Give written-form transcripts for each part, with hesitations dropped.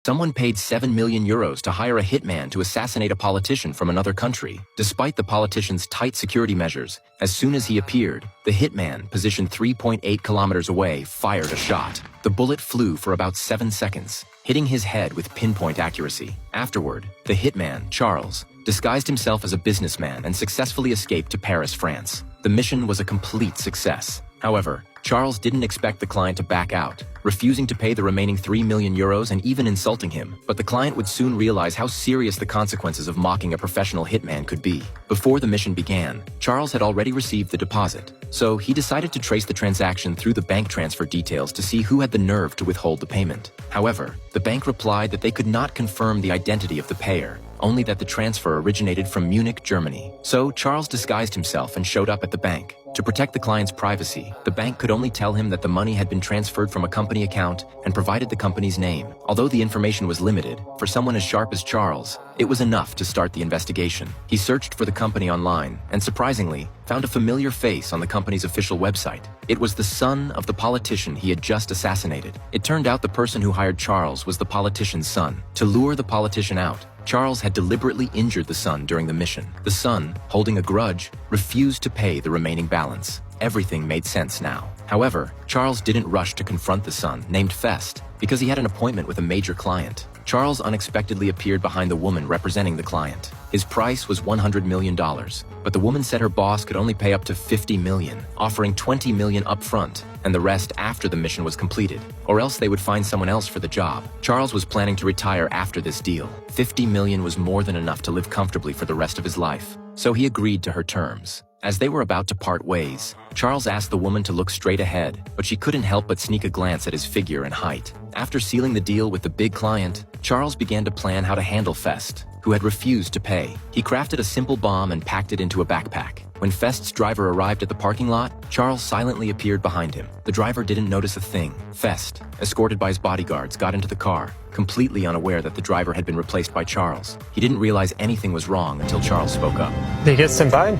Someone paid 7 million euros to hire a hitman to assassinate a politician from another country. Despite the politician's tight security measures, as soon as he appeared, the hitman, positioned 3.8 kilometers away, fired a shot. The bullet flew for about 7 seconds, hitting his head with pinpoint accuracy. Afterward, the hitman, Charles, disguised himself as a businessman and successfully escaped to Paris, France. The mission was a complete success. However, Charles didn't expect the client to back out, refusing to pay the remaining 3 million euros and even insulting him. But the client would soon realize how serious the consequences of mocking a professional hitman could be. Before the mission began, Charles had already received the deposit, so he decided to trace the transaction through the bank transfer details to see who had the nerve to withhold the payment. However, the bank replied that they could not confirm the identity of the payer, only that the transfer originated from Munich, Germany. So Charles disguised himself and showed up at the bank. To protect the client's privacy, the bank could only tell him that the money had been transferred from a company account and provided the company's name. Although the information was limited, for someone as sharp as Charles, it was enough to start the investigation. He searched for the company online and, surprisingly, found a familiar face on the company's official website. It was the son of the politician he had just assassinated. It turned out the person who hired Charles was the politician's son. To lure the politician out, Charles had deliberately injured the son during the mission. The son, holding a grudge, refused to pay the remaining balance. Everything made sense now. However, Charles didn't rush to confront the son, named Fest, because he had an appointment with a major client. Charles unexpectedly appeared behind the woman representing the client. His price was $100 million, but the woman said her boss could only pay up to $50 million, offering $20 million upfront and the rest after the mission was completed, or else they would find someone else for the job. Charles was planning to retire after this deal. $50 million was more than enough to live comfortably for the rest of his life, so he agreed to her terms. As they were about to part ways, Charles asked the woman to look straight ahead, but she couldn't help but sneak a glance at his figure and height. After sealing the deal with the big client, Charles began to plan how to handle Fest, who had refused to pay. He crafted a simple bomb and packed it into a backpack. When Fest's driver arrived at the parking lot, Charles silently appeared behind him. The driver didn't notice a thing. Fest, escorted by his bodyguards, got into the car, completely unaware that the driver had been replaced by Charles. He didn't realize anything was wrong until Charles spoke up. Wie geht's dem Bein?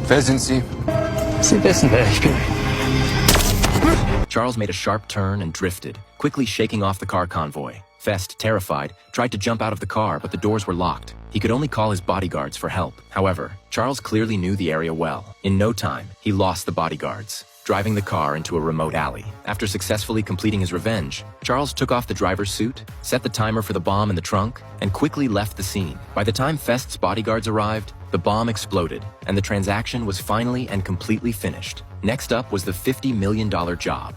Wer sind Sie? Sie wissen, wer ich bin. Charles made a sharp turn and drifted, quickly shaking off the car convoy. Fest, terrified, tried to jump out of the car, but the doors were locked. He could only call his bodyguards for help. However, Charles clearly knew the area well. In no time, he lost the bodyguards, driving the car into a remote alley. After successfully completing his revenge, Charles took off the driver's suit, set the timer for the bomb in the trunk, and quickly left the scene. By the time Fest's bodyguards arrived, the bomb exploded, and the transaction was finally and completely finished. Next up was the $50 million job.